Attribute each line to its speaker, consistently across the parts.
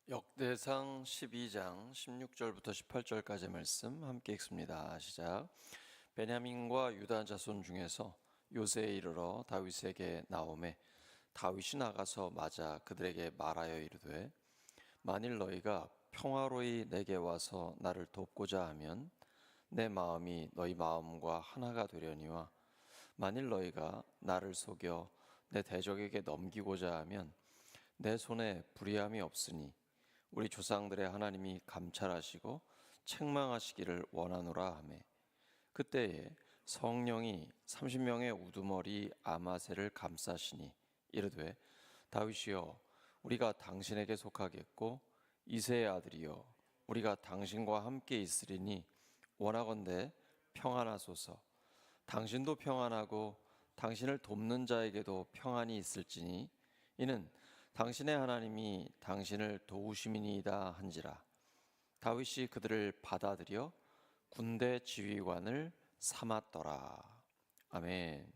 Speaker 1: 역대상 12장 16절부터 18절까지 말씀 함께 읽습니다. 시작. 베냐민과 유다 자손 중에서 요새에 이르러 다윗에게 나오매 다윗이 나가서 맞아 그들에게 말하여 이르되 만일 너희가 평화로이 내게 와서 나를 돕고자 하면 내 마음이 너희 마음과 하나가 되려니와 만일 너희가 나를 속여 내 대적에게 넘기고자 하면 내 손에 불의함이 없으니 우리 조상들의 하나님이 감찰하시고 책망하시기를 원하노라 하매 그때에 성령이 30명의 우두머리 아마새를 감싸시니 이르되 다윗이여 우리가 당신에게 속하겠고 이새의 아들이여 우리가 당신과 함께 있으리니 원하건대 평안하소서. 당신도 평안하고 당신을 돕는 자에게도 평안이 있을지니 이는 당신의 하나님이 당신을 도우심이니이다 한지라. 다윗이 그들을 받아들여 군대 지휘관을 삼았더라. 아멘.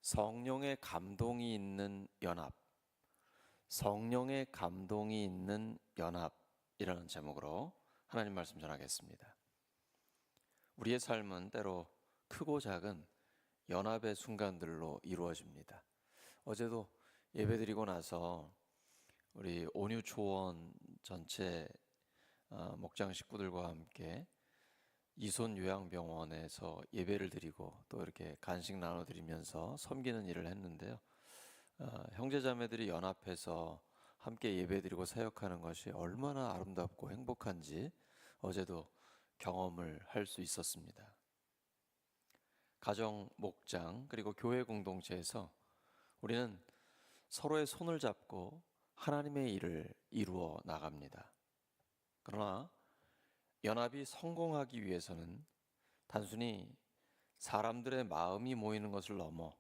Speaker 1: 성령의 감동이 있는 연합, 성령의 감동이 있는 연합이라는 제목으로 하나님 말씀 전하겠습니다. 우리의 삶은 때로 크고 작은 연합의 순간들로 이루어집니다. 어제도 예배드리고 나서 우리 온유 초원 전체 목장 식구들과 함께 이손 요양병원에서 예배를 드리고 또 이렇게 간식 나눠드리면서 섬기는 일을 했는데요. 형제자매들이 연합해서 함께 예배드리고 사역하는 것이 얼마나 아름답고 행복한지 어제도 경험을 할 수 있었습니다. 가정, 목장, 그리고 교회 공동체에서 우리는 서로의 손을 잡고 하나님의 일을 이루어 나갑니다. 그러나 연합이 성공하기 위해서는 단순히 사람들의 마음이 모이는 것을 넘어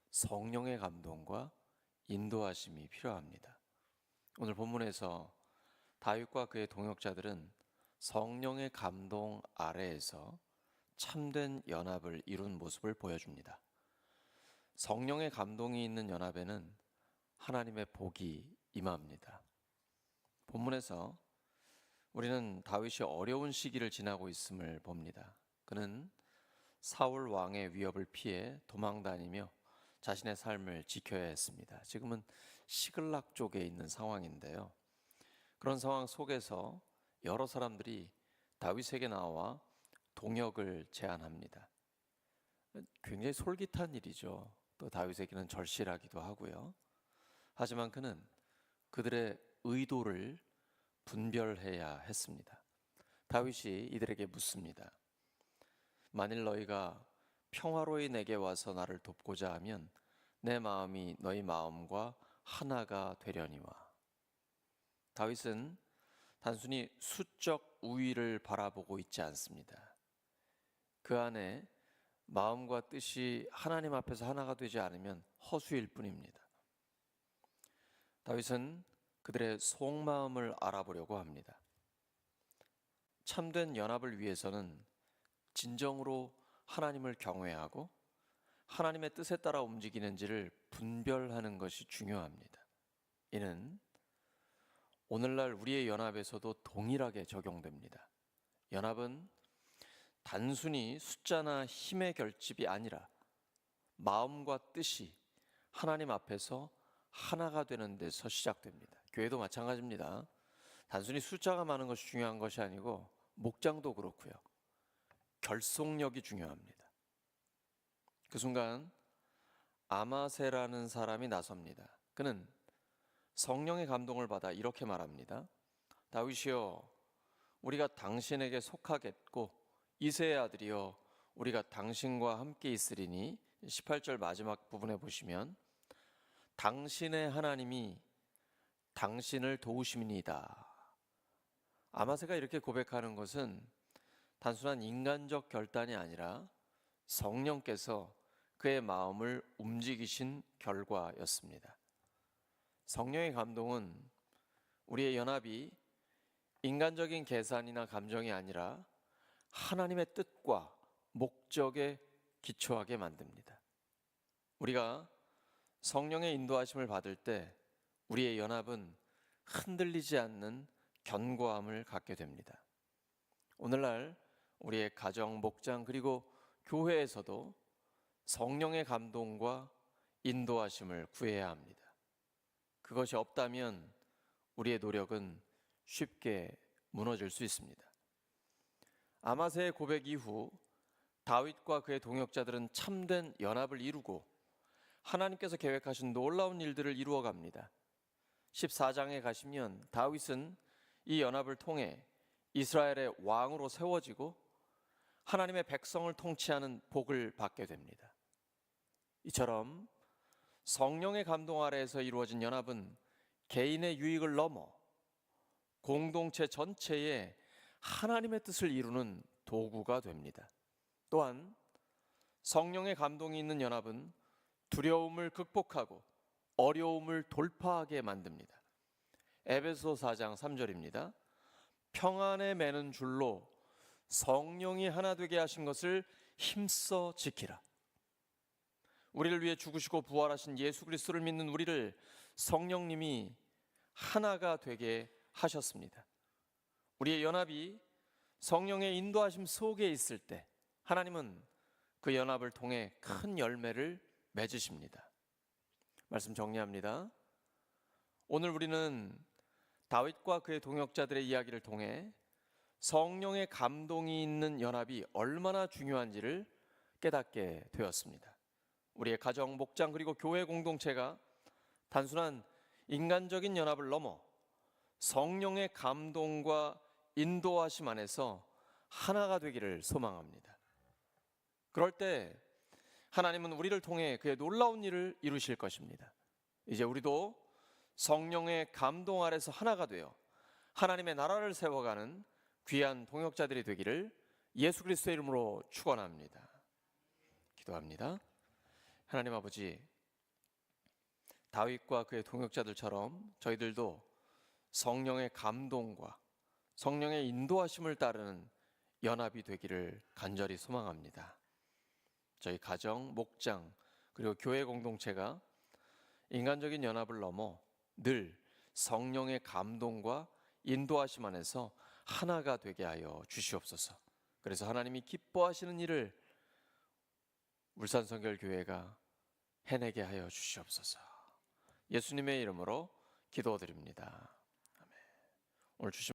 Speaker 1: 성령의 감동과 인도하심이 필요합니다. 오늘 본문에서 다윗과 그의 동역자들은 성령의 감동 아래에서 참된 연합을 이룬 모습을 보여줍니다. 성령의 감동이 있는 연합에는 하나님의 복이 임합니다. 본문에서 우리는 다윗이 어려운 시기를 지나고 있음을 봅니다. 그는 사울 왕의 위협을 피해 도망다니며 자신의 삶을 지켜야 했습니다. 지금은 시글락 쪽에 있는 상황인데요. 그런 상황 속에서 여러 사람들이 다윗에게 나와 동역을 제안합니다. 굉장히 솔깃한 일이죠. 또 다윗에게는 절실하기도 하고요. 하지만 그는 그들의 의도를 분별해야 했습니다. 다윗이 이들에게 묻습니다. 만일 너희가 평화로이 내게 와서 나를 돕고자 하면 내 마음이 너희 마음과 하나가 되려니와. 다윗은 단순히 수적 우위를 바라보고 있지 않습니다. 그 안에 마음과 뜻이 하나님 앞에서 하나가 되지 않으면 허수일 뿐입니다. 다윗은 그들의 속마음을 알아보려고 합니다. 참된 연합을 위해서는 진정으로 하나님을 경외하고 하나님의 뜻에 따라 움직이는지를 분별하는 것이 중요합니다. 이는 오늘날 우리의 연합에서도 동일하게 적용됩니다. 연합은 단순히 숫자나 힘의 결집이 아니라 마음과 뜻이 하나님 앞에서 하나가 되는 데서 시작됩니다. 교회도 마찬가지입니다. 단순히 숫자가 많은 것이 중요한 것이 아니고 목장도 그렇고요. 결속력이 중요합니다. 그 순간 아마새라는 사람이 나섭니다. 그는 성령의 감동을 받아 이렇게 말합니다. 다윗이여 우리가 당신에게 속하겠고 이새의 아들이여 우리가 당신과 함께 있으리니 18절 마지막 부분에 보시면 당신의 하나님이 당신을 도우심이니이다. 아마새가 이렇게 고백하는 것은 단순한 인간적 결단이 아니라 성령께서 그의 마음을 움직이신 결과였습니다. 성령의 감동은 우리의 연합이 인간적인 계산이나 감정이 아니라 하나님의 뜻과 목적에 기초하게 만듭니다. 우리가 성령의 인도하심을 받을 때 우리의 연합은 흔들리지 않는 견고함을 갖게 됩니다. 오늘날 우리의 가정, 목장 그리고 교회에서도 성령의 감동과 인도하심을 구해야 합니다. 그것이 없다면 우리의 노력은 쉽게 무너질 수 있습니다. 아마새의 고백 이후 다윗과 그의 동역자들은 참된 연합을 이루고 하나님께서 계획하신 놀라운 일들을 이루어갑니다. 14장에 가시면 다윗은 이 연합을 통해 이스라엘의 왕으로 세워지고 하나님의 백성을 통치하는 복을 받게 됩니다. 이처럼 성령의 감동 아래에서 이루어진 연합은 개인의 유익을 넘어 공동체 전체에 하나님의 뜻을 이루는 도구가 됩니다. 또한 성령의 감동이 있는 연합은 두려움을 극복하고 어려움을 돌파하게 만듭니다. 에베소 4장 3절입니다. 평안에 매는 줄로 성령이 하나 되게 하신 것을 힘써 지키라. 우리를 위해 죽으시고 부활하신 예수 그리스도를 믿는 우리를 성령님이 하나가 되게 하셨습니다. 우리의 연합이 성령의 인도하심 속에 있을 때 하나님은 그 연합을 통해 큰 열매를 맺으십니다. 말씀 정리합니다. 오늘 우리는 다윗과 그의 동역자들의 이야기를 통해 성령의 감동이 있는 연합이 얼마나 중요한지를 깨닫게 되었습니다. 우리의 가정, 목장 그리고 교회 공동체가 단순한 인간적인 연합을 넘어 성령의 감동과 인도하심 안에서 하나가 되기를 소망합니다. 그럴 때 하나님은 우리를 통해 그의 놀라운 일을 이루실 것입니다. 이제 우리도 성령의 감동 아래서 하나가 되어 하나님의 나라를 세워가는 귀한 동역자들이 되기를 예수 그리스도의 이름으로 축원합니다. 기도합니다. 하나님 아버지, 다윗과 그의 동역자들처럼 저희들도 성령의 감동과 성령의 인도하심을 따르는 연합이 되기를 간절히 소망합니다. 저희 가정, 목장 그리고 교회 공동체가 인간적인 연합을 넘어 늘 성령의 감동과 인도하심 안에서 하나가 되게 하여 주시옵소서. 그래서 하나님이 기뻐하시는 일을 울산성결교회가 해내게 하여 주시옵소서. 예수님의 이름으로 기도드립니다. 아멘. 오늘 주신